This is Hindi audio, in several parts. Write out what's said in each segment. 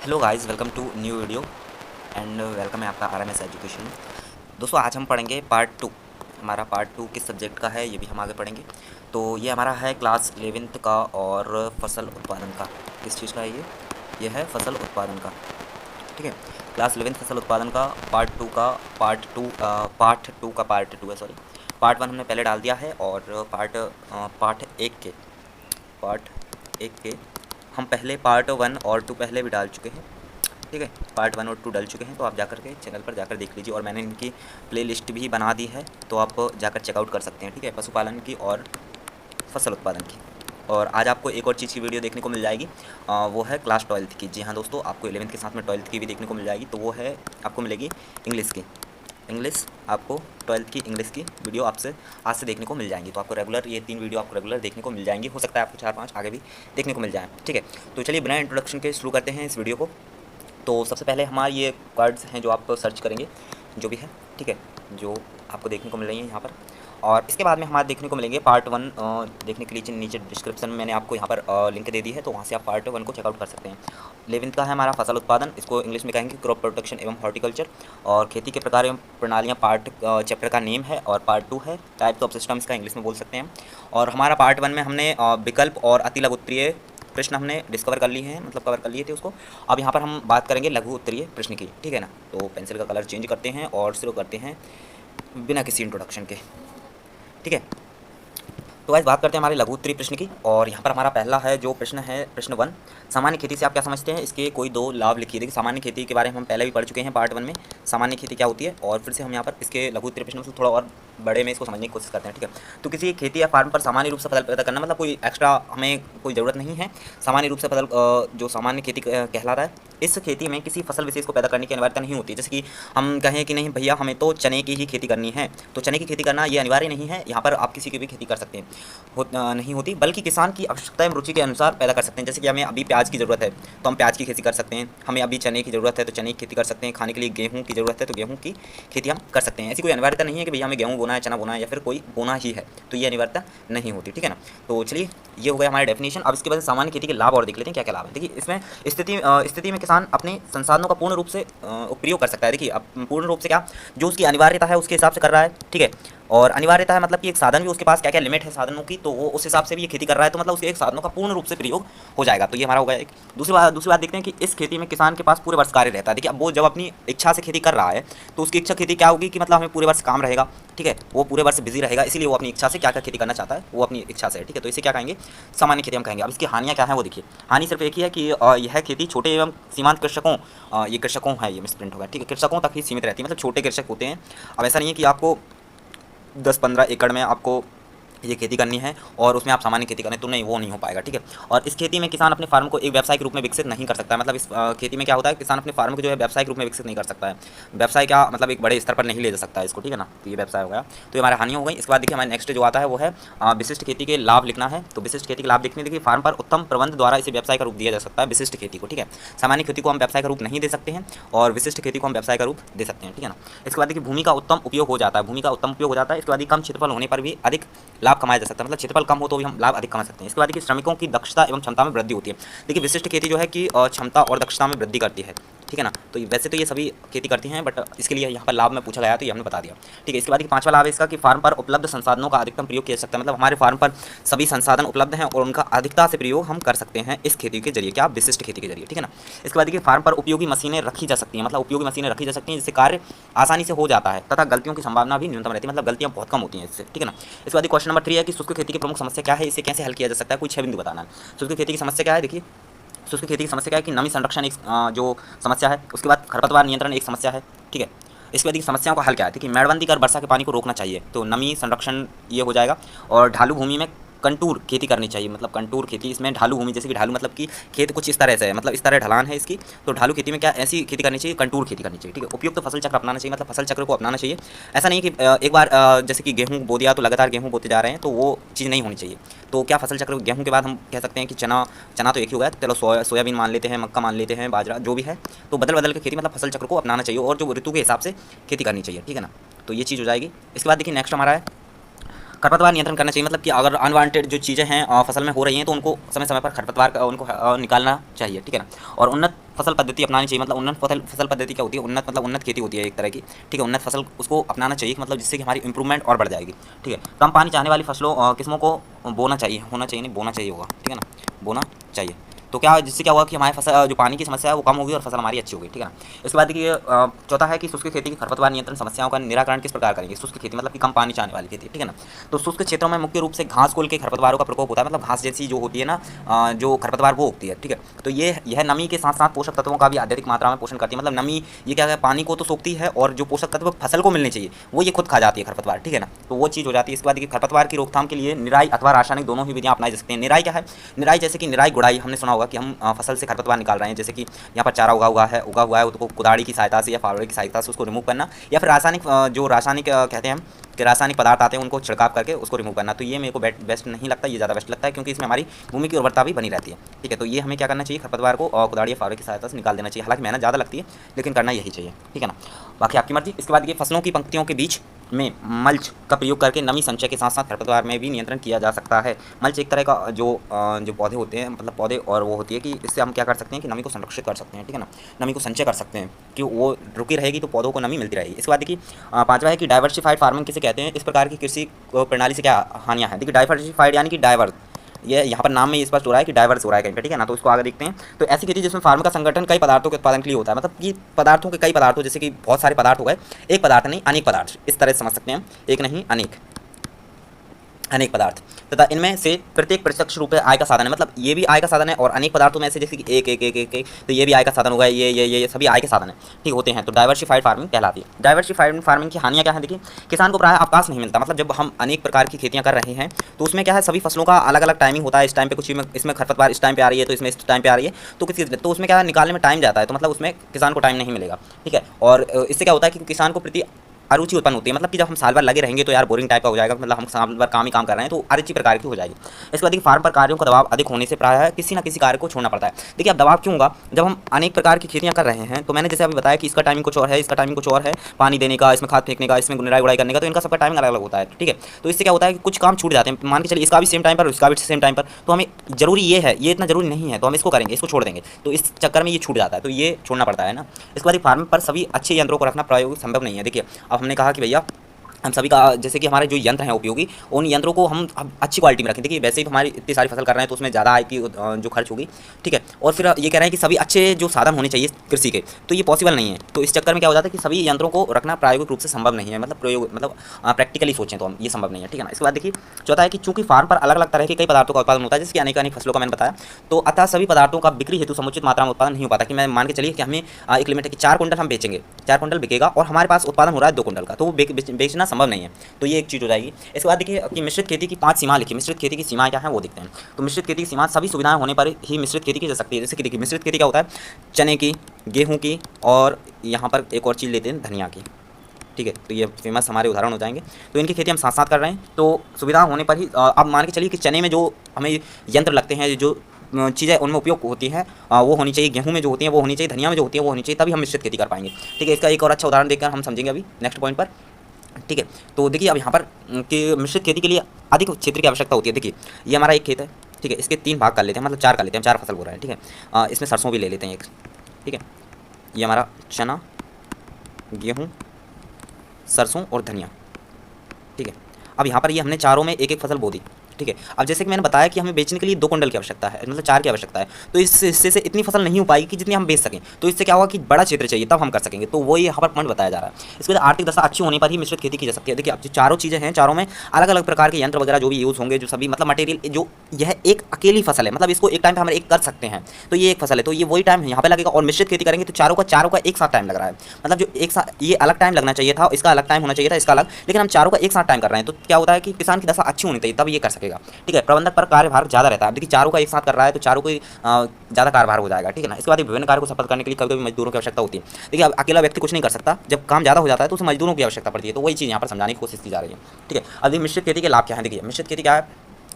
Hello guys, welcome to new video and welcome है आपका आरएमएस एजुकेशन। दोस्तों, आज हम पढ़ेंगे पार्ट टू। हमारा पार्ट टू किस सब्जेक्ट का है ये भी हम आगे पढ़ेंगे। तो ये हमारा है क्लास 11th का और फसल उत्पादन का। किस चीज़ का है ये है फसल उत्पादन का। ठीक है, क्लास 11th फसल उत्पादन का पार्ट टू का पार्ट टू है, सॉरी। पार्ट वन हमने पहले डाल दिया है और पार्ट एक के हम पहले पार्ट वन और टू पहले भी डाल चुके हैं। ठीक है, पार्ट वन और टू डाल चुके हैं, तो आप जाकर के चैनल पर जाकर देख लीजिए और मैंने इनकी प्लेलिस्ट भी बना दी है, तो आप जाकर चेकआउट कर सकते हैं। ठीक है, पशुपालन की और फसल उत्पादन की। और आज आपको एक और चीज़ की वीडियो देखने को मिल जाएगी, वो है क्लास 12th की। जी हाँ दोस्तों, आपको 11th के साथ में 12th की भी देखने को मिल जाएगी, तो वो है आपको मिलेगी इंग्लिश की। इंग्लिश आपको 12th की इंग्लिश की वीडियो आपसे आज से देखने को मिल जाएंगी। तो आपको रेगुलर ये 3 वीडियो आपको रेगुलर देखने को मिल जाएंगी। हो सकता है आपको 4-5 आगे भी देखने को मिल जाए। ठीक है, तो चलिए बिना इंट्रोडक्शन के शुरू करते हैं इस वीडियो को। तो सबसे पहले हमारे ये वर्ड्स हैं जो आप सर्च करेंगे, जो भी है, ठीक है, जो आपको देखने को मिल रही हैं यहाँ पर। और इसके बाद में हमारे देखने को मिलेंगे पार्ट वन। देखने के लिए नीचे डिस्क्रिप्शन में मैंने आपको यहाँ पर लिंक दे दी है, तो वहाँ से आप पार्ट वन को चेकआउट कर सकते हैं। 11th का है हमारा फसल उत्पादन, इसको इंग्लिश में कहेंगे क्रॉप प्रोटेक्शन एवं हॉर्टिकल्चर। और खेती के प्रकार एवं प्रणालियाँ पार्ट चैप्टर का नेम है। और पार्ट टू है टाइप्स ऑफ सिस्टम्स का, इंग्लिश में बोल सकते हैं। और हमारा पार्ट वन में हमने विकल्प और अति लघु उत्तरीय प्रश्न हमने डिस्कवर कर लिए हैं, मतलब कवर कर लिए थे उसको। अब यहाँ पर हम बात करेंगे लघु उत्तरीय प्रश्न की। ठीक है ना, तो पेंसिल का कलर चेंज करते हैं और शुरू करते हैं बिना किसी इंट्रोडक्शन के। ठीक है, तो आज बात करते हैं हमारे लघु उत्तरीय प्रश्न की। और यहाँ पर हमारा पहला है जो प्रश्न है, प्रश्न वन। सामान्य खेती से आप क्या समझते हैं? इसके कोई 2 लाभ लिखिए। देखिए, सामान्य खेती के बारे में हम पहले भी पढ़ चुके हैं पार्ट वन में, सामान्य खेती क्या होती है। और फिर से हम यहाँ पर इसके लघु उत्तरीय प्रश्न से थोड़ा और बड़े में इसको समझने की कोशिश करते हैं। ठीक है, तो किसी खेती या फार्म पर सामान्य रूप से फसल पैदा करना, मतलब कोई एक्स्ट्रा हमें कोई ज़रूरत नहीं है। सामान्य रूप से फसल जो सामान्य खेती कहलाता है, इस खेती में किसी फसल विशेष को पैदा करने की अनिवार्यता नहीं होती। जैसे कि हम कहें कि नहीं भैया, हमें तो चने की ही खेती करनी है, तो चने की खेती करना ये अनिवार्य नहीं है। यहाँ पर आप किसी की भी खेती कर सकते हैं, नहीं होती, बल्कि किसान की आवश्यकता एवं रुचि के अनुसार पैदा कर सकते हैं। जैसे कि हमें अभी प्याज की ज़रूरत है तो हम प्याज की खेती कर सकते हैं, हमें अभी चने की ज़रूरत है तो चने की खेती कर सकते हैं, खाने के लिए गेहूँ की ज़रूरत है तो गेहूँ की खेती हम कर सकते हैं। ऐसी कोई अनिवार्यता नहीं है कि भैया हमें गेहूँ बोना है, चना बोना है, या फिर कोई बोना ही है, तो ये अनिवार्यता नहीं होती। ठीक है ना, तो चलिए ये हो गया हमारा डेफिनेशन। अब इसके बाद सामान्य खेती के लाभ और देख लेते हैं क्या क्या लाभ है। देखिए, इसमें स्थिति में किसान अपने संसाधनों का पूर्ण रूप से उपयोग कर सकता है। देखिए, अब पूर्ण रूप से क्या, जो उसकी अनिवार्यता है उसके हिसाब से कर रहा है। ठीक है, और अनिवार्यता है मतलब कि एक साधन भी उसके पास क्या क्या लिमिट है साधनों की, तो वो उस हिसाब से भी ये खेती कर रहा है, तो मतलब उसके एक साधनों का पूर्ण रूप से प्रयोग हो जाएगा। तो ये हमारा हो गया एक। दूसरी बात देखते हैं कि इस खेती में किसान के पास पूरे वर्ष कार्य रहता है। देखिए, अब वो जब अपनी इच्छा से खेती कर रहा है तो उसकी इच्छा खेती क्या होगी कि मतलब हमें पूरे वर्ष काम रहेगा। ठीक है, वो पूरे वर्ष बिजी रहेगा, इसलिए वो अपनी इच्छा से क्या क्या खेती करना चाहता है, वो अपनी इच्छा से है। ठीक है, तो इसे क्या कहेंगे, सामान्य खेती हम कहेंगे। अब इसकी हानियाँ क्या है वो देखिए। हानि सिर्फ एक ही है कि यह खेती छोटे एवं सीमांत कृषकों, ये कृषकों है, ये मिसप्रिंट होगा। ठीक है, कृषकों तक ही सीमित रहती है, मतलब छोटे कृषक होते हैं। अब ऐसा नहीं है कि आपको 10-15 एकड़ में आपको ये खेती करनी है और उसमें आप सामान्य खेती करें, तो नहीं, वो नहीं हो पाएगा। ठीक है, और इस खेती में किसान अपने फार्म को एक व्यवसाय के रूप में विकसित नहीं कर सकता है। मतलब इस खेती में क्या होता है, किसान अपने फार्म को जो है व्यवसाय के रूप में विकसित नहीं कर सकता है। व्यवसाय क्या मतलब एक बड़े स्तर पर नहीं ले जा सकता है इसको। ठीक है ना, तो ये व्यवसाय हो गया, तो ये हमारी हानि हो गई। इसके बाद देखिए हमारे नेक्स्ट जो आता है वो है विशिष्ट खेती के लाभ लिखना है। तो विशिष्ट खेती के लाभ देखने, देखिए, फार्म पर उत्तम प्रबंध द्वारा इसे व्यवसाय का रूप दिया जा सकता है, विशिष्ट खेती को। ठीक है, सामान्य खेती को हम व्यवसाय का रूप नहीं दे सकते हैं और विशिष्ट खेती को हम व्यवसाय का रूप दे सकते हैं। ठीक है ना, इसके बाद देखिए भूमि का उत्तम उपयोग हो जाता है, भूमि का उत्तम उपयोग हो जाता है। इसके बाद कम क्षेत्रफल होने पर भी अधिक लाभ कमाया जा सकता है, मतलब क्षेत्रफल कम हो तो भी हम लाभ अधिक कमा सकते हैं। इसके बाद देखिए श्रमिकों की दक्षता एवं क्षमता में वृद्धि होती है। देखिए, विशिष्ट खेती जो है कि क्षमता और दक्षता में वृद्धि करती है। ठीक है ना, तो वैसे तो ये सभी खेती करती हैं, बट इसके लिए यहाँ पर लाभ में पूछा गया तो ये हमने बता दिया। ठीक है, इसके बाद पांचवा लाभ है इसका कि फार्म पर उपलब्ध संसाधनों का अधिकतम प्रयोग किया जा सकता है। मतलब हमारे फार्म पर सभी संसाधन उपलब्ध हैं और उनका अधिकता से प्रयोग हम कर सकते हैं इस खेती के जरिए, क्या विशिष्ट खेती के जरिए। ठीक है ना, इसके बाद देखिए फार्म पर उपयोगी मशीनें रखी जा सकती हैं, मतलब उपयोगी मशीनें रखी जा सकती हैं जिससे कार्य आसानी से हो जाता है तथा गलतियों की संभावना भी न्यूनतम रहती है, मतलब गलतियाँ बहुत कम होती हैं इससे। ठीक है ना, इसके बाद क्वेश्चन नंबर 3 है कि शुष्क खेती की प्रमुख समस्या क्या है, इसे कैसे हल किया जा सकता है, कुछ 6 बिंदु बताना है। शुष्क खेती की समस्या क्या है, देखिए शुष्क खेती की समस्या क्या है कि नमी संरक्षण एक जो समस्या है, उसके बाद खरपतवार नियंत्रण एक समस्या है। ठीक है, इसके बाद समस्याओं का हल क्या है, देखिए मेड़बंदी कर वर्षा के पानी को रोकना चाहिए, तो नमी संरक्षण ये हो जाएगा। और ढालू भूमि में कंटूर खेती करनी चाहिए, मतलब कंटूर खेती, इसमें ढालू भूमि, जैसे कि ढालू मतलब कि खेत कुछ इस तरह से है, मतलब इस तरह ढलान है इसकी, तो ढालू खेती में क्या ऐसी खेती करनी चाहिए, कंटूर खेती करनी चाहिए। ठीक है, उपयुक्त तो फसल चक्र अपनाना चाहिए, मतलब फसल चक्र को अपनाना चाहिए। ऐसा नहीं कि एक बार जैसे कि गेहूँ बो दिया तो लगातार गेहूँ बोते जा रहे हैं, तो वो चीज़ नहीं होनी चाहिए। तो क्या फसल चक्र, गेहूँ के बाद हम कह सकते हैं कि चना तो एक ही हो गया, चलो सोयाबीन मान लेते हैं, मक्का मान लेते हैं, बाजरा जो भी है, तो बदल बदल के खेती, मतलब फसल चक्र को अपनाना चाहिए और जो ऋतु के हिसाब से खेती करनी चाहिए। ठीक है ना, तो ये चीज़ हो जाएगी। इसके बाद देखिए नेक्स्ट हमारा है खरपतवार नियंत्रण करना चाहिए, मतलब कि अगर अनवांटेड जो चीज़ें हैं फसल में हो रही हैं तो उनको समय समय पर खरपतवार उनको निकालना चाहिए, ठीक है ना। और उन्नत फसल पद्धति अपनानी चाहिए, मतलब उन्नत फसल पद्धति क्या होती है, उन्नत मतलब उन्नत खेती होती है एक तरह की, ठीक है। उन्नत फसल उसको अपनाना चाहिए, मतलब जिससे कि हमारी इंप्रूवमेंट और बढ़ जाएगी, ठीक है। कम पानी चाहने वाली फसलों किस्मों को बोना चाहिए, होना चाहिए नहीं बोना चाहिए होगा, ठीक है ना, बोना चाहिए। तो क्या जिससे क्या होगा कि हमारे फसल जो पानी की समस्या है वो कम होगी और फसल हमारी अच्छी होगी, ठीक है ना। इसके बाद देखिए चौथा है कि शुष्क खेती की खरपतवार नियंत्रण समस्याओं का निराकरण किस प्रकार करेंगे। शुष्क खेती मतलब कि कम पानी चाहने वाली खेती, ठीक है ना। तो शुष्क क्षेत्रों में मुख्य रूप से घास कुल के खरपतवारों का प्रकोप होता है, मतलब घास जैसी जो होती है ना जो खरपतवार वो उगती है, ठीक है। तो यह नमी के साथ साथ पोषक तत्वों का भी अत्यधिक मात्रा में पोषण करती है, मतलब नमी ये क्या है, पानी को तो सोखती है और जो पोषक तत्व फसल को मिलने चाहिए वो ये खुद खा जाती है खरपतवार, ठीक है ना। तो वो चीज़ हो जाती है। इसके बाद देखिए खरपतवार की रोकथाम के लिए निराई अथवा रासायनिक दोनों ही विधियां अपनाई जा सकती हैं। निराई क्या है, निराई जैसे कि निराई गुड़ाई, हमने सुना होगा कि हम फसल से खरपतवार निकाल रहे हैं, जैसे कि यहाँ पर चारा उगा हुआ है उसको कुदाड़ी की सहायता से या फावड़े की सहायता से उसको रिमूव करना, या फिर रासायनिक जो रासायनिक कहते हैं हम कि रासायनिक पदार्थ आते हैं उनको छिड़काव करके उसको रिमूव करना। तो ये मेरे को बेस्ट नहीं लगता, ये ज़्यादा बेस्ट लगता है क्योंकि इसमें हमारी भूमि की उर्वरता भी बनी रहती है, ठीक है। तो ये हमें क्या करना चाहिए, खरपतवार को कुदाड़ी या फावड़े की सहायता से निकाल देना चाहिए। हालांकि मेहनत ज़्यादा लगती है लेकिन करना यही चाहिए, ठीक है ना, बाकी आपकी मर्जी। इसके बाद ये फसलों की पंक्तियों के बीच में मल्च का प्रयोग करके नमी संचय के साथ साथ खरपतवार में भी नियंत्रण किया जा सकता है। मल्च एक तरह का जो पौधे होते हैं, मतलब पौधे और वो होती है कि इससे हम क्या कर सकते हैं कि नमी को संरक्षित कर सकते हैं, ठीक है ना, नमी को संचय कर सकते हैं कि वो रुकी रहेगी तो पौधों को नमी मिलती रहेगी। इसके बाद देखिए पांचवा है कि डाइवर्सिफाइड फार्मिंग किसे कहते हैं, इस प्रकार की कृषि प्रणाली से क्या हानियाँ हैं। देखिए डाइवर्सिफाइड यानी कि डाइवर्स, ये यहाँ पर नाम में ये स्पष्ट हो रहा है कि डाइवर्स हो रहा है कहीं पे, ठीक है ना। तो इसको आगे देखते हैं। तो ऐसी खेती जिसमें फार्म का संगठन कई पदार्थों के उत्पादन के लिए होता है, मतलब कि पदार्थों के कई पदार्थों, जैसे कि बहुत सारे पदार्थ हो गए, एक पदार्थ नहीं अनेक पदार्थ, इस तरह से समझ सकते हैं, एक नहीं अनेक पदार्थ, तथा इनमें से प्रत्येक प्रत्यक्ष रूप से आय का साधन है, मतलब ये भी आय का साधन है और अनेक पदार्थों में से जैसे कि एक एक एक एक, एक तो ये भी आय का साधन होगा, ये सभी आय के साधन है, ठीक होते हैं। तो डाइवर्सिफाइड फार्मिंग कहलाती है। डाइवर्सिफाइड फार्मिंग की हानियाँ क्या है, देखिए किसान को प्रायः अवकाश नहीं मिलता, मतलब जब हम अनेक प्रकार की खेतियाँ कर रहे हैं तो उसमें क्या है, सभी फसलों का अलग अलग टाइमिंग होता है। इस टाइम पे कुछ इसमें खरपतवार इस टाइम पे आ रही है, तो इसमें इस टाइम पे आ रही है, तो उसमें क्या है, निकालने में टाइम जाता है, तो मतलब उसमें किसान को टाइम नहीं मिलेगा, ठीक है। और इससे क्या होता है कि किसान को प्रति अरुचि उत्पन्न होती है, मतलब कि जब हम साल भर लगे रहेंगे तो यार बोरिंग टाइप का हो जाएगा, मतलब हम साल भर काम ही काम कर रहे हैं, तो अरुचि प्रकार की हो जाएगी। इसके बाद फार्म पर कार्यों का दबाव अधिक होने से प्रायः किसी न किसी कार्य को छोड़ना पड़ता है। देखिए अब दबाव क्यों होगा, जब हम अनेक प्रकार की खेतियाँ कर रहे हैं, तो मैंने जैसे अभी बताया कि इसका टाइमिंग कुछ और है, इसका टाइमिंग कुछ और है, पानी देने का, इसमें खाद फेंकने का, इसमें निराई गुड़ाई करने का, तो इनका सबका टाइमिंग अलग अलग होता है, ठीक है। तो इससे क्या होता है कि कुछ काम छूट जाते हैं, मान के चलिए इसका भी सेम टाइम पर, इसका भी सेम टाइम पर, तो हमें जरूरी ये है, ये इतना जरूरी नहीं है, तो हम इसको करेंगे, इसको छोड़ देंगे, तो इस चक्कर में ये छूट जाता है, तो ये छोड़ना पड़ता है ना। इसके बाद फार्म पर सभी अच्छे यंत्रों को रखना प्रायोगिक संभव नहीं है। देखिए अब हमने कहा कि भैया हम सभी का, जैसे कि हमारे जो यंत्र हैं उपयोगी, उन यंत्रों को हम अच्छी क्वालिटी में रखें। देखिए वैसे ही तो हमारी इतनी सारी फसल कर रहे हैं तो उसमें ज़्यादा आय की जो खर्च होगी, ठीक है। और फिर ये कह रहे हैं कि सभी अच्छे जो साधन होने चाहिए कृषि के, तो ये पॉसिबल नहीं है। तो इस चक्कर में क्या हो जाता है कि सभी यंत्रों को रखना प्रायोगिक रूप से संभव नहीं है, मतलब प्रैक्टिकली सोचें तो हम ये संभव नहीं है, ठीक है ना। इसके बाद देखिए चौथा है कि चूंकि फार्म पर अलग अलग तरह के कई पदार्थों का उत्पादन होता है, जैसे कि अनेक फसलों का मैंने बताया, तो अतः सभी पदार्थों का बिक्री हेतु समुचित मात्रा में उत्पादन नहीं हो पाता। कि मैं मान के चलिए कि हमें एक लिमिट है कि 4 कुंटल हम बेचेंगे, 4 कुंटल बिकेगा और हमारे पास उत्पादन हो रहा है 2 कुंटल का, तो वो बेचना संभव नहीं है, तो ये एक चीज़ हो जाएगी। इसके बाद देखिए कि मिश्रित खेती की 5 सीमा लिखी। मिश्रित खेती की सीमाएं क्या है वो देखते हैं। तो मिश्रित खेती की सीमा सभी सुविधाएं होने पर ही मिश्रित खेती की जा सकती है। जैसे कि देखिए मिश्रित खेती क्या होता है, चने की, गेहूं की, और यहाँ पर एक और चीज़ लेते हैं धनिया की, ठीक है। तो ये फेमस हमारे उदाहरण हो जाएंगे। तो इनकी खेती हम साथ साथ कर रहे हैं, तो सुविधा होने पर ही अब मान के चलिए कि चने में जो हमें यंत्र लगते हैं, जो चीज़ें उनमें उपयोग होती हैं वो होनी चाहिए, गेहूं में जो होती हैं वो होनी चाहिए, धनिया में जो होती है वो होनी चाहिए, तभी हम मिश्रित खेती कर पाएंगे, ठीक है। इसका एक और अच्छा उदाहरण देखकर हम समझेंगे अभी नेक्स्ट पॉइंट पर, ठीक है। तो देखिए अब यहाँ पर कि मिश्रित खेती के लिए अधिक क्षेत्र की आवश्यकता होती है। देखिए ये हमारा एक खेत है, ठीक है, इसके 3 भाग कर लेते हैं, मतलब 4 कर लेते हैं, 4 फसल हो रहा है, ठीक है। इसमें सरसों भी ले लेते हैं एक, ठीक है। ये हमारा चना, गेहूँ, सरसों और धनिया, ठीक है। अब यहाँ पर ये हमने चारों में एक एक फसल बो दी, ठीक है। अब जैसे कि मैंने बताया कि हमें बेचने के लिए 2 कुंटल की आवश्यकता है, मतलब 4 की आवश्यकता है, तो इस हिस्से से इतनी फसल नहीं हो पाएगी कि जितनी हम बेच सकें। तो इससे क्या होगा कि बड़ा क्षेत्र चाहिए तब हम कर सकेंगे, तो वो यहाँ पर पॉइंट बताया जा रहा है। इसके बाद आर्थिक दशा अच्छी होने पर ही मिश्रित खेती की जा सकती है। देखिए अब जो चारों चीज़ें हैं, चारों में अलग अलग प्रकार के यंत्र वगैरह जो भी यूज़ होंगे, जो सभी मतलब मटेरियल, जो यह एक अकेली फसल है, मतलब इसको एक टाइम पर हम एक कर सकते हैं, तो ये एक फसल है, तो ये वही टाइम यहाँ पर लगेगा। और मिश्रित खेती करेंगे तो चारों का एक साथ टाइम लग रहा है, मतलब जो एक साथ ये अलग टाइम लगना चाहिए था, इसका अलग टाइम होना चाहिए था, इसका अलग, लेकिन हम चारों का एक साथ टाइम कर रहे हैं, तो क्या होता है कि किसान की दशा अच्छी होनी चाहिए तब ये कर सकेगा, ठीक है। प्रबंधक पर कार्यभार ज़्यादा रहता है। देखिए चारों का एक साथ कर रहा है तो चारों को ज़्यादा कार्यभार हो जाएगा, ठीक है ना। इसके बाद विभिन्न कार्य को सफल करने के लिए कभी कभी मजदूरों की आवश्यकता होती है। देखिए अब अकेला व्यक्ति कुछ नहीं कर सकता, जब काम ज़्यादा हो जाता है तो उसे मजदूरों की आवश्यकता पड़ती है, तो वही चीज़ यहाँ पर समझाने की कोशिश की जा रही है, ठीक है। अब मिश्रित खेती के लाभ क्या है, देखिए मिश्रित खेती क्या है,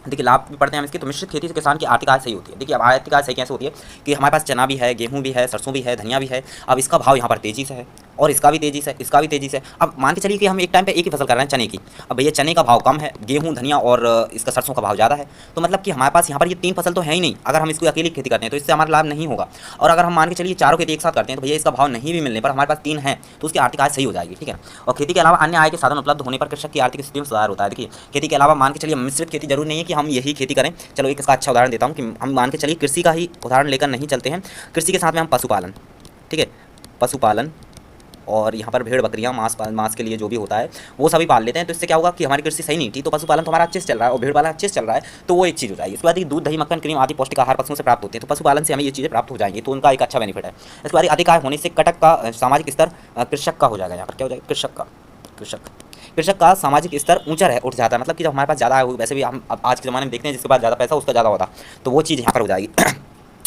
देखिए लाभ भी पढ़ते हैं हम इसके। तो मिश्रित खेती से किसान की आर्थिक आय सही होती है। देखिए अब आर्थिक आय सही कैसे होती है कि हमारे पास चना भी है, गेहूं भी है, सरसों भी है, धनिया भी है। अब इसका भाव यहाँ पर तेजी से है और इसका भी तेजी से, इसका भी तेजी से। अब मान के चलिए कि हम एक टाइम पे एक ही फसल कर रहे हैं चने की। अब भैया चने का भाव कम है, गेहूं, धनिया और इसका सरसों का भाव ज़्यादा है। तो मतलब कि हमारे पास यहाँ पर ये 3 फसल तो है ही नहीं। अगर हम इसको अकेली खेती करते हैं तो इससे हमारा लाभ नहीं होगा। और अगर हम मान के चलिए चारों खेती एक साथ करते हैं तो भैया इसका भाव नहीं भी मिलने पर हमारे पास 3 है तो उसकी आर्थिक आय सही हो जाएगी, ठीक है। और खेती के अलावा अन्य आय के साधन उपलब्ध होने पर कृषक की आर्थिक स्थिति में सुधार होता है। देखिए खेती के अलावा मान के चलिए मिश्रित खेती जरूर नहीं है कि हम यही खेती करें। चलो एक इसका अच्छा उदाहरण देता हूँ कि हम मान के चलिए कृषि का ही उदाहरण लेकर नहीं चलते हैं। कृषि के साथ में हम पशुपालन, ठीक है, पशुपालन और यहाँ पर भेड़ बकरियाँ मांस के लिए जो भी होता है वो सभी पाल लेते हैं। तो इससे क्या होगा कि हमारी कृषि सही नहीं थी तो पशुपालन तो हमारा अच्छे से चल रहा है और भेड़ पालन अच्छे से चल रहा है तो वो एक चीज़ हो जाएगी। इसके बाद दूध, दही, मक्खन, क्रीम आदि पौष्टिक आहार पशुओं से प्राप्त होते हैं तो पशुपालन से हमें ये चीज़ें प्राप्त हो जाएंगी तो उनका एक अच्छा बेनिफिट है। इसके बाद अधिक आय होने से कटक का सामाजिक स्तर कृषक का हो जाएगा। यहाँ पर क्या हो जाएगा, कृषक का सामाजिक स्तर ऊंचा उठ जाता है। मतलब कि जब हमारे पास ज़्यादा आय, वैसे भी हम अब आज के ज़माने में देखते हैं जिसके पास ज़्यादा पैसा उसका ज़्यादा होता तो वो चीज़ यहाँ पर हो जाएगी।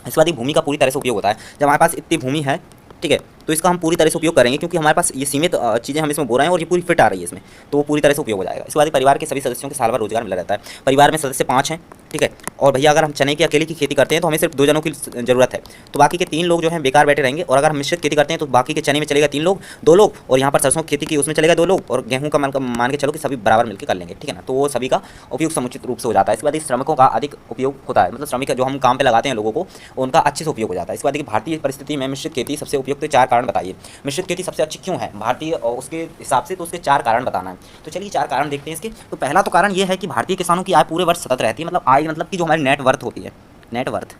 इसके बाद भूमि का पूरी तरह से उपयोग होता है। जब हमारे पास इतनी भूमि है, ठीक है, तो इसका हम पूरी तरह से उपयोग करेंगे क्योंकि हमारे पास ये सीमित चीज़ें हम इसमें बो रहे हैं और ये पूरी फिट आ रही है इसमें तो वो पूरी तरह से उपयोग हो जाएगा। इसके बाद परिवार के सभी सदस्यों के साल भर रोजगार मिला रहता है। परिवार में सदस्य 5 हैं, ठीक है। और भैया अगर हम चने की अकेले की खेती करते हैं तो हमें सिर्फ 2 जनों की जरूरत है तो बाकी के 3 लोग जो हैं बेकार बैठे रहेंगे। और अगर हम मिश्रित खेती करते हैं तो बाकी के चने में चलेगा 3 लोग, 2 लोग और यहाँ पर सरसों की खेती की उसमें चलेगा 2 लोग और गेहूँ का मान के चलो कि सभी बराबर मिलकर कर लेंगे, ठीक है ना। तो वो सभी का उपयोग समुचित रूप से हो जाता है। इसके बाद श्रमिकों का अधिक उपयोग होता है। मतलब श्रमिक जो हम काम पे लगाते हैं लोगों को उनका अच्छे से उपयोग हो जाता है। इसके बाद भारतीय परिस्थिति में मिश्रित खेती सबसे उपयुक्त 4 कारण बताइए। मिश्रित खेती सबसे अच्छी क्यों है भारतीय और उसके हिसाब से, तो उसके 4 कारण बताना है। तो चलिए 4 कारण देखते हैं इसके। तो पहला तो कारण ये है कि भारतीय किसानों की आय पूरे वर्ष सतत रहती है। मतलब आय मतलब कि जो हमारी नेटवर्थ होती है, नेटवर्थ,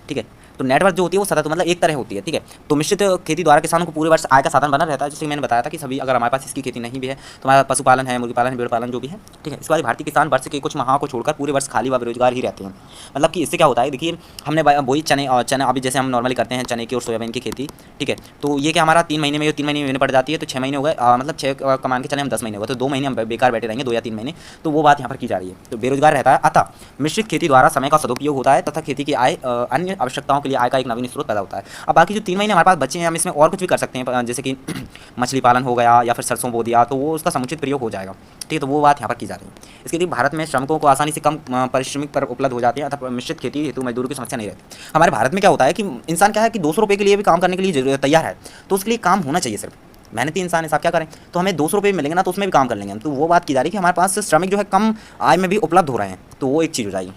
ठीक है। तो नेटवर्थ जो होती है वो सतत मतलब एक तरह होती है, ठीक है। तो मिश्रित खेती द्वारा किसानों को पूरे वर्ष आय का साधन बना रहता है। जैसे मैंने बताया था कि सभी अगर हमारे पास इसकी खेती नहीं भी है तो हमारा पशुपालन है, मुर्गी पालन है, भेड़ पालन जो भी है, ठीक है। इसके बाद भारतीय किसान वर्ष के कुछ माह को छोड़कर पूरे वर्ष खाली व बेरोजगार ही रहते हैं। मतलब कि इससे क्या होता है, देखिए हमने बोई चने और चना अभी जैसे हम नॉर्मली करते हैं चने की और सोयाबीन की खेती, ठीक है। तो ये क्या हमारा 3 महीने में 3 महीने में पड़ जाती है तो 6 महीने हो गए, मतलब 6 कमान के चले हम 10 महीने हो गए तो 2 महीने हम बेकार बैठे रहेंगे, 2 या 3 महीने। तो वो बात यहाँ पर की जा रही है, तो बेरोजगार रहता है। अतः मिश्रित खेती द्वारा समय का सदुपयोग होता है तथा खेती की आय अन्य आवश्यकताओं के लिए आय का एक नवीन स्रोत पैदा होता है। अब बाकी जो 3 महीने हमारे पास बचे हैं हम इसमें और कुछ भी कर सकते हैं, जैसे कि मछली पालन हो गया या फिर सरसों बो दिया तो वो उसका समुचित प्रयोग हो जाएगा, ठीक है। तो वो बात यहाँ पर की जा रही है। इसके लिए भारत में श्रमिकों को आसानी से कम पारिश्रमिक पर उपलब्ध हो जाती है अतः मिश्रित खेती हेतु मजदूरों की समस्या नहीं रहती। हमारे भारत में क्या होता है कि इंसान क्या है कि 200 रुपये के लिए भी काम करने के लिए तैयार है तो उसके लिए काम होना चाहिए। सिर्फ मेहनती इंसान है, साहब क्या करें, तो हमें 200 रुपये मिलेंगे ना तो उसमें भी काम कर लेंगे हम। तो वो बात की जा रही है कि हमारे पास श्रमिक जो है कम आय में भी उपलब्ध हो रहे हैं तो वो एक चीज़ हो जाएगी।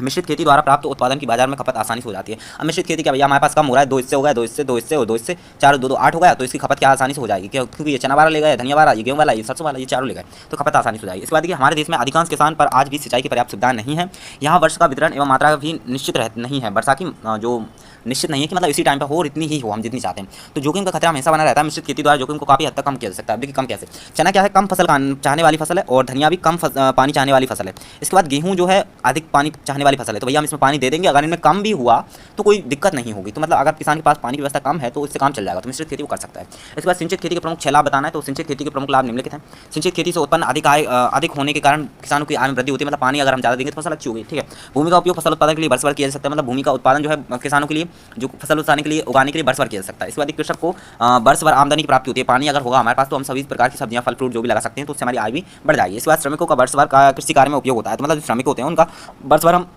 मिश्रित खेती द्वारा प्राप्त उत्पादन की बाजार में खपत आसानी से हो जाती है। अब मिश्रित खेती क्या भैया हमारे पास कम हो रहा है, 2 इससे हो गया, 2 इससे, 2 इससे और 2 इससे 4, 2, 2 8 हो गया तो इसकी खपत क्या आसानी से हो जाएगी क्योंकि ये चना वाला ले गए, धनिया वाला, ये गेहूं वाला, ये सरसों वाला, ये चारों ले गए तो खपत आसानी से हो जाएगी। इसके बाद देखिए हमारे देश में अधिकांश किसान पर आज भी सिंचाई की पर्याप्त सुविधा नहीं है। यहाँ वर्ष का वितरण एवं मात्रा भी निश्चित नहीं है। वर्षा की जो निश्चित नहीं है कि मतलब इसी टाइम पर हो और इतनी ही हो हम जितनी चाहते हैं। तो जोखिम का खतरा हमेशा बना रहता है। मिश्रित खेती द्वारा जोखिम को काफ़ी हद तक कम किया जा सकता है। देखिए कम कैसे, चना क्या है कम फसल चाहने वाली फसल है और धनिया भी कम पानी चाहने वाली फसल है। इसके बाद गेहूं जो है अधिक पानी चाहने वाली फसल है तो भैया हम इसमें पानी दे देंगे। अगर इनमें कम भी हुआ तो कोई दिक्कत नहीं होगी। तो मतलब अगर किसान के पास पानी की व्यवस्था कम है तो इससे काम चल जाएगा तो मिश्रित खेती वो कर सकता है। इसके बाद सिंचित खेती के प्रमुख 6 लाभ बताना है। तो सिंचित खेती के प्रमुख लाभ निम्नलिखित हैं। सिंचित खेती से उत्पन्न अधिक होने के कारण किसानों की आय में वृद्धि होती है। मतलब पानी अगर हम ज़्यादा देंगे तो फसल अच्छी होगी, ठीक है। भूमि का उपयोग फसल उत्पादन के लिए वर्ष भर किया जा सकता है। मतलब भूमि का उत्पादन जो है किसानों के लिए जो फसल उगाने के लिए वर्ष भर किया जा सकता है। इसके बाद कृषक को वर्ष भर आमदनी की प्राप्ति होती है। पानी अगर होगा हमारे पास तो हम सभी प्रकार की सब्जियां, फल, फ्रूट जो भी लगा सकते हैं तो उससे हमारी आय भी बढ़ जाएगी। इसके बाद श्रमिकों का वर्ष भर कृषि कार्य में उपयोग होता है। तो मतलब जो श्रमिक होते हैं उनका वर्ष भर हम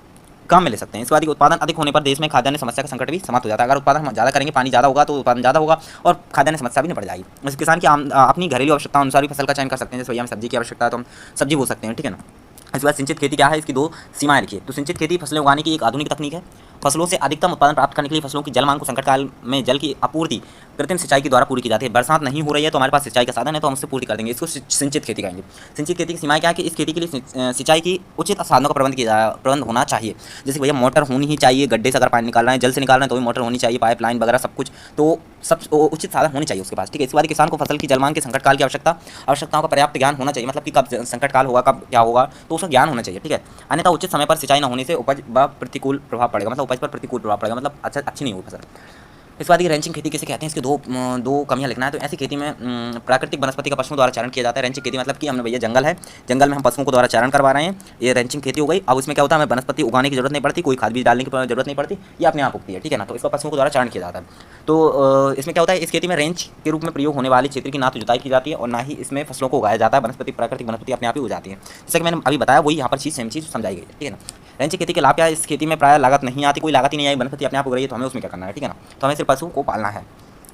काम में ले सकते हैं। इसके बाद उत्पादन अधिक होने पर देश में खाद्यान्न समस्या का संकट भी समाप्त हो जाता है। अगर उत्पादन हम ज़्यादा करेंगे, पानी ज़्यादा होगा तो उत्पादन ज़्यादा होगा और खाद्यान्न समस्या भी नहीं बढ़ जाएगी। जैसे किसान की अपनी घरेलू आवश्यकता अनुसार भी फसल का चयन कर सकते हैं। जैसे भैया हमें सब्जी की आवश्यकता है तो हम सब्जी बो सकते हैं, ठीक है ना। इसके बाद सिंचित खेती क्या है, इसकी 2 सीमाएं रखिए। तो सिंचित खेती फसलें उगाने की एक आधुनिक तकनीक है। फसलों से अधिकतम उत्पादन प्राप्त करने के लिए फसलों की जल मांग को संकट काल में जल की आपूर्ति कृत्रिम सिंचाई के द्वारा पूरी की जाती है। बरसात नहीं हो रही है तो हमारे पास सिंचाई का साधन है तो हम उससे पूरी कर देंगे। इसको सिंचित खेती कहेंगे। सिंचित खेती की सीमाएं क्या है कि इस खेती के लिए सिंचाई की उचित साधनों का प्रबंध होना चाहिए। जैसे भैया मोटर होनी ही चाहिए, गड्ढे से अगर पानी निकाल रहे हैं, जल से निकाल रहे हैं तो भी मोटर होनी चाहिए, पाइपलाइन वगैरह सब कुछ, तो सब उचित साधन होने चाहिए उसके पास, ठीक है। इसके बाद किसान को फसल की जलमांग के संकट काल की आवश्यकताओं का पर्याप्त ज्ञान होना चाहिए। मतलब कि कब संकट काल होगा, कब क्या होगा तो उसका ज्ञान होना चाहिए, ठीक है। अन्यथा उचित समय पर सिंचाई न होने से उपज पर प्रतिकूल प्रभाव पड़ेगा। मतलब उपज पर प्रतिकूल प्रभाव पड़ेगा, मतलब अच्छी नहीं होगी फसल। इस बाद ये रेंचिंग खेती किसे कहते हैं, इसकी दो कमियां लिखना है। तो ऐसी खेती में प्राकृतिक वनस्पति का पशुओं द्वारा चारण किया जाता है। रेंचिंग खेती मतलब कि हमने भैया जंगल है, जंगल में हम पशुओं को द्वारा चारण करवा रहे हैं, ये रेंचिंग खेती हो गई। अब इसमें क्या होता है, हमें वनस्पति उगाने की जरूरत नहीं पड़ती, कोई खाद बीज डालने की जरूरत नहीं पड़ती, ये अपने आप उगती है, ठीक है ना। तो इसका पशुओं को द्वारा चारण किया जाता है। तो इसमें क्या होता है, इस खेती में रेंच के रूप में प्रयोग होने वाली क्षेत्र की ना तो जुताई की जाती है और ना ही इसमें फसलों को उगाया जाता है। वनस्पति प्राकृतिक वनस्पति अपने आप ही हो जाती है। जैसे कि मैंने अभी बताया वही यहाँ पर चीज़ सेम चीज़ समझाई गई है, ठीक है ना। रेंचिंग खेती के लाभ क्या है? इस खेती में प्राय लागत नहीं आती, कोई लागत ही नहीं आई, वनस्पति अपने आप उग रही है, तो हमें उसमें क्या करना है, ठीक है ना। तो हमें सिर्फ पशु को पालना है।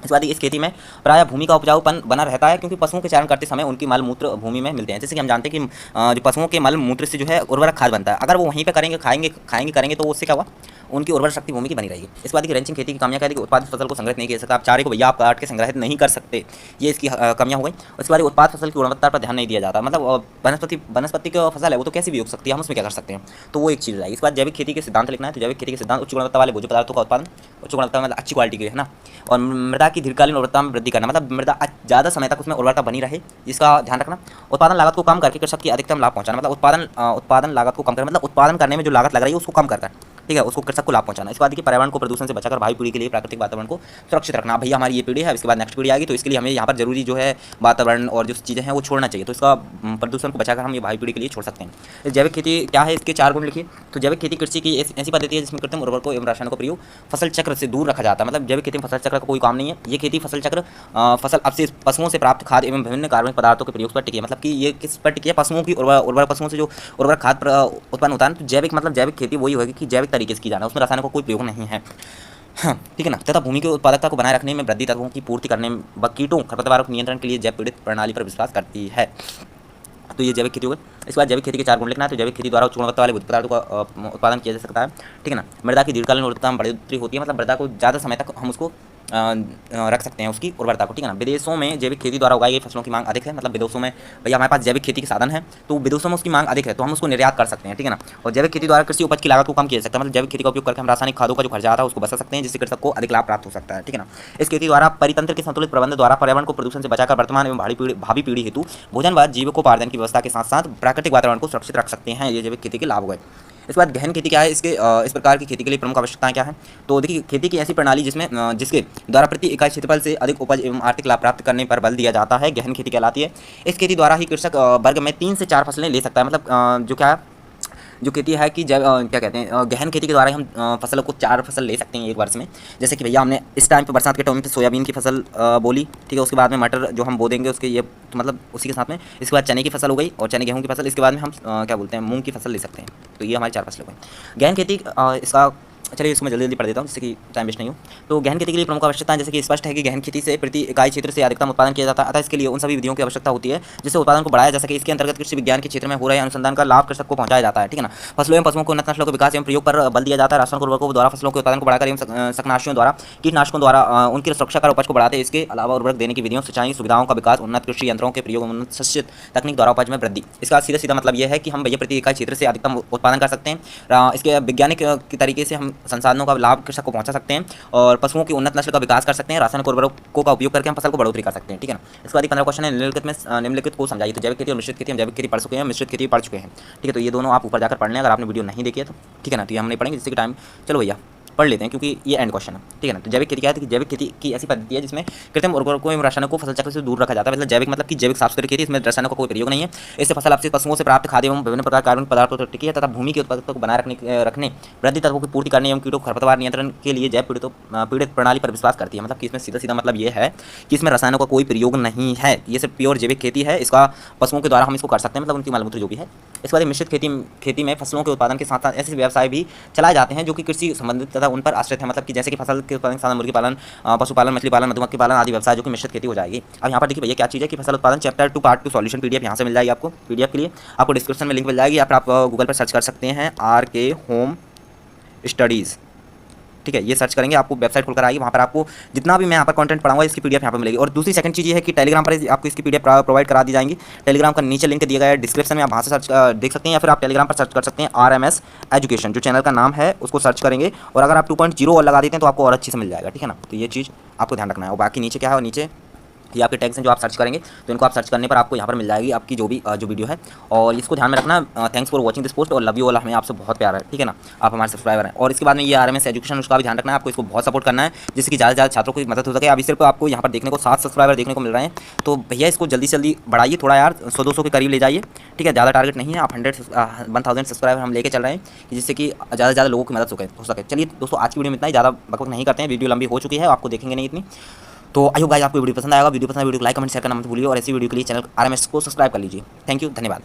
इस बाद इस खेती में प्राय भूमि का उपजाऊपन बना रहता है, क्योंकि पशुओं के चारण करते समय उनकी मल मूत्र भूमि में मिलते हैं। जैसे कि हम जानते हैं कि जो पशुओं के मल मूत्र से जो है उर्वरक खाद बनता है, अगर वो वहीं पे करेंगे, खाएंगे करेंगे, तो उससे क्या हुआ, उनकी उर्वरक शक्ति भूमि की बनी रहेगी। इस बात की रेंचिंग खेती की कमियां क्या है कि उत्पादित फसल को संग्रहित नहीं किया जा सकता। आप चारे को भैया आप काट के संग्रहित नहीं कर सकते, ये इसकी कमियां हो गई। उसके बाद उत्पाद फसल की गुणवत्ता पर ध्यान नहीं दिया जाता, मतलब वनस्पति की फसल है वो तो कैसी भी उग सकती है, हम उसमें क्या कर सकते हैं, तो वो एक चीज़ है। इस बात जैविक खेती के सिद्धांत लिखना है, तो जैविक खेती के सिद्धांत उच्च गुणवत्ता वाले भोज्य पदार्थों का उत्पादन, उच्च गुणवत्ता मतलब अच्छी क्वालिटी के है ना, और मृदा की दीर्घकालीन उर्वरता में वृद्धि करना, मतलब मृदा ज़्यादा समय तक उसमें उर्वरता बनी रहे, जिसका ध्यान रखना। उत्पादन लागत को कम करके कृषक की अधिकतम लाभ पहुंचाना, मतलब उत्पादन लागत को कम करना, मतलब उत्पादन करने में जो लागत लग रही है उसको कम करना, ठीक है, उसको कृषक को लाभ पहुंचाना। इसके बाद कि पर्यावरण को प्रदूषण से बचाकर भावी पीढ़ी के लिए प्राकृतिक वातावरण को सुरक्षित रखना। भैया हमारी ये पीढ़ी है, इसके बाद नेक्स्ट पीढ़ी आएगी, तो इसके लिए हमें यहाँ पर जरूरी जो है वातावरण और जो चीज़ें हैं वो छोड़ना चाहिए, तो इसका प्रदूषण को बचाकर हम ये भावी पीढ़ी के लिए छोड़ सकते हैं। जैविक खेती क्या है, इसके 4 गुण लिखिए। तो जैविक खेती कृषि की ऐसी पद्धति है जिसमें कृत्रिम उर्वरकों एवं रसायनों का प्रयोग फसल चक्र से दूर रखा जाता है, मतलब जैविक खेती में फसल चक्र का कोई काम नहीं है। ये खेती फसल चक्र फसल अवशेष पशुओं से प्राप्त खाद एवं विभिन्न कार्बनिक पदार्थों के प्रयोग पर टिकी है, मतलब कि ये किस पर टिकी है, पशुओं की उर्वरक पशुओं से जो उर्वरक खाद उत्पन्न होता है। तो जैविक मतलब जैविक खेती वही होगी कि जैविक तरीके से की जाना, उसमें रसायनों का कोई प्रयोग नहीं है, हाँ, ठीक है ना। तथा भूमि की उत्पादकता को बनाए रखने में, वृद्धि तत्वों की पूर्ति करने में व कीटों खरपतवारों के नियंत्रण के लिए जैव पीड़ित प्रणाली पर विश्वास करती है। तो ये जैविक खेती हो गई। इसके बाद जैविक खेती के 4 गुण लिखना है। तो जैविक खेती द्वारा उच्च गुणवत्ता वाले भोज्य पदार्थों का उत्पादन किया जा सकता है, ठीक है ना। मृदा की दीर्घकालीन उर्वरता में बढ़ोतरी होती है, मतलब मृदा को ज़्यादा समय तक हम उसको रख सकते हैं, उसकी उर्वरता को, ठीक है ना। विदेशों में जैविक खेती द्वारा उगाई गई फसलों की मांग अधिक है, मतलब विदेशों में भैया हमारे पास जैविक खेती के साधन है, तो विदेशों में उसकी मांग अधिक है, तो हम उसको निर्यात कर सकते हैं, ठीक है ना। और जैविक खेती द्वारा कृषि उपज की लागत को कम किया जा सकता है, मतलब जैविक खेती का उपयोग करके हम रासायनिक खादों का जो खर्चा आता है उसको बचा सकते हैं, जिससे कृषक को अधिक लाभ प्राप्त हो सकता है, ठीक है ना। इस खेती द्वारा परितंत्र के संतुलित प्रबंध द्वारा पर्यावरण को प्रदूषण से बचाकर वर्तमान एवं भावी पीढ़ी हेतु भोजन व जीविकोपार्जन की व्यवस्था के साथ साथ प्राकृतिक वातावरण को सुरक्षित रख सकते हैं। ये जैविक खेती के लाभ हो गए। इसके बाद गहन खेती क्या है, इस प्रकार की खेती के लिए प्रमुख आवश्यकताएं क्या हैं। तो देखिए, खेती की ऐसी प्रणाली जिसके द्वारा प्रति इकाई क्षेत्रफल से अधिक उपज एवं आर्थिक लाभ प्राप्त करने पर बल दिया जाता है, गहन खेती कहलाती है। इस खेती द्वारा ही कृषक वर्ग में 3 से 4 फसलें ले सकता है, मतलब जो क्या है, जो खेती है कि क्या कहते हैं, गहन खेती के द्वारा हम फसलों को 4 फसल ले सकते हैं एक वर्ष में। जैसे कि भैया हमने इस टाइम पे बरसात के टाइम पे सोयाबीन की फसल बोली, ठीक है, उसके बाद में मटर जो हम बो देंगे उसके ये तो मतलब उसी के साथ में इसके बाद चने की फसल हो गई और चने गेहूँ की फसल, इसके बाद में हम क्या बोलते हैं मूंग की फसल ले सकते हैं। तो ये हमारी 4 फसलें हो गई। गहन खेती इसका चलिए इसको मैं जल्दी पढ़ देता हूँ जिससे कि टाइम वेस्ट नहीं हो। तो गहन खेती के लिए प्रमुख आवश्यकताएं जैसे कि स्पष्ट है कि गहन खेती से प्रति इकाई क्षेत्र से अधिकतम उत्पादन किया जाता है, अतः इसके लिए उन सभी विधियों की आवश्यकता होती है जिससे उत्पादन को बढ़ाया जा सके। इसके अंतर्गत कृषि विज्ञान के क्षेत्र में हो रहे अनुसंधान का लाभ कृषक को पहुंचाया जाता है, ठीक है ना। फसलों एवं पशुओं को उन्नत नस्लों के विकास एवं प्रयोग पर बल दिया जाता है। रासायनिक उर्वरकों द्वारा फसलों के उत्पादन को बढ़ाकर एवं शाकनाशियों द्वारा कीटनाशकों द्वारा उनकी सुरक्षा कर उपज को बढ़ाते हैं। इसके अलावा उर्वरक देने की विधियों, सिंचाई सुविधाओं का विकास, उन्नत कृषि यंत्रों के प्रयोग, उन्नत शस्य तकनीक द्वारा उपज में वृद्धि। इसका सीधा सीधा मतलब यह है कि हम भैया प्रति इकाई क्षेत्र से अधिकतम उत्पादन कर सकते हैं। इसके वैज्ञानिक तरीके से हम संसाधनों का लाभ कृषक को पहुंचा सकते हैं और पशुओं की उन्नत नस्ल का विकास कर सकते हैं। रासायनिक उर्वरकों का उपयोग करके हम फसल को बढ़ोतरी कर सकते हैं, ठीक है ना। इसके बाद 15 क्वेश्चन है निम्नलिखित को समझाइए। तो जैविक खेती और मिश्रित खेती, हम जैविक खेती पढ़ चुके हैं, मिश्रित खेती पढ़ चुके हैं, ठीक है। तो ये दोनों आप ऊपर जाकर पढ़ लें अगर आपने वीडियो नहीं देखी है तो, ठीक है ना। तो ये हम नहीं पढ़ेंगे जिससे कि टाइम, चलो भैया पढ़ लेते हैं क्योंकि ये एंड क्वेश्चन है, ठीक है ना। तो जैविक खेती क्या है, जैविक खेती की ऐसी पद्धति है जिसमें कृत्रिम उर्वरकों एवं रसायनों को फसल चक्र से दूर रखा जाता है। मतलब जैविक मतलब कि जैविक साफ सुथरी खेती, इसमें रसायनों का कोई प्रयोग नहीं है। इससे फसल अपशिष्ट पशुओं से प्राप्त खाद्य एवं विभिन्न प्रकार कार्बनिक पदार्थों तक टिकी है तथा भूमि की उत्पादकता को बनाए रखने वृद्धि तत्वों की पूर्ति करने एवं कीटों खरपतवार नियंत्रण के लिए जैव पीड़ित प्रणाली पर विश्वास करती है। मतलब कि इसमें सीधा सीधा मतलब ये है कि इसमें रसायनों का कोई प्रयोग नहीं है, ये सिर्फ प्योर जैविक खेती है। इसका पशुओं के द्वारा हम इसको कर सकते हैं, मतलब उनकी मलमूत्र जो भी है। इसके बाद मिश्रित खेती में फसलों के उत्पादन के साथ साथ ऐसे व्यवसाय भी चलाए जाते हैं जो कि कृषि संबंधित तथा उन पर आश्रित है। मतलब कि जैसे कि फसल के उत्पादन के साथ मुर्गी पालन, पशुपालन, मछली पालन, मधुमक्खी पालन आदि व्यवसाय जो कि मिश्रित खेती हो जाएगी। अब यहाँ पर देखिए भैया क्या चीज़ है कि फसल उत्पादन चैप्टर 2 पार्ट 2 सॉल्यूशन पीडीएफ यहाँ से मिल जाएगी आपको। पीडीएफ के लिए आपको डिस्क्रिप्शन में लिंक मिल जाएगी, या फिर आप गूगल पर सर्च कर सकते हैं RK होम स्टडीज़, ठीक है। ये सर्च करेंगे आपको वेबसाइट खुलकर आएगी, वहाँ पर आपको जितना भी मैं यहाँ पर कंटेंट पढ़ाऊंगा इसकी पीडीएफ यहाँ पर मिलेगी। और दूसरी सेकंड चीज़ ये है कि टेलीग्राम पर आपको इसकी पीडीएफ प्रोवाइड करा दी जाएंगी। टेलीग्राम का नीचे लिंक दिया गया है डिस्क्रिप्शन में, आप वहाँ से सर्च देख सकते हैं, या फिर आप टेलीग्राम पर सर्च कर सकते हैं RMS एजुकेशन, जो चैनल का नाम है उसको सर्च करेंगे। और अगर आप 2.0 और लगा देते हैं तो आपको और अच्छे से मिल जाएगा, ठीक है ना। तो ये चीज़ आपको ध्यान रखना है। और बाकी नीचे क्या है, और नीचे ये आपके टैग्स हैं जो आप सर्च करेंगे, तो इनको आप सर्च करने पर आपको यहाँ पर मिल जाएगी आपकी जो वीडियो है। और इसको ध्यान में रखना। Thanks for watching this post और लव यू ऑल, हमें आपसे बहुत प्यार है, ठीक है ना। आप हमारे सब्सक्राइबर हैं। और इसके बाद में ये RMS एजुकेशन, उसका भी ध्यान रखना है, आपको इसको बहुत सपोर्ट करना है जिससे कि ज़्यादा से ज़्यादा छात्रों को मदद हो सके। अभी सिर्फ आपको यहाँ पर देखने को 7 सब्सक्राइबर देखने को मिल रहे हैं, तो भैया इसको जल्दी से जल्दी बढ़ाइए थोड़ा यार, 100-200 के करीब ले जाइए, ठीक है। ज़्यादा टारगेट नहीं है, आप 1000 सब्सक्राइबर हम लेके चल रहे हैं जिससे कि ज़्यादा से ज़्यादा लोगों की मदद हो सके। चलिए दोस्तों, आज की वीडियो में इतना ही, ज़्यादा बकबक नहीं करते हैं, वीडियो लंबी हो चुकी है, आपको देखेंगे नहीं इतनी। तो आई होप गाइस आपको वीडियो पसंद आएगा। वीडियो को लाइक कमेंट शेयर करना मत भूलिए और ऐसी वीडियो के लिए चैनल RMS को सब्सक्राइब कर लीजिए। थैंक यू, धन्यवाद।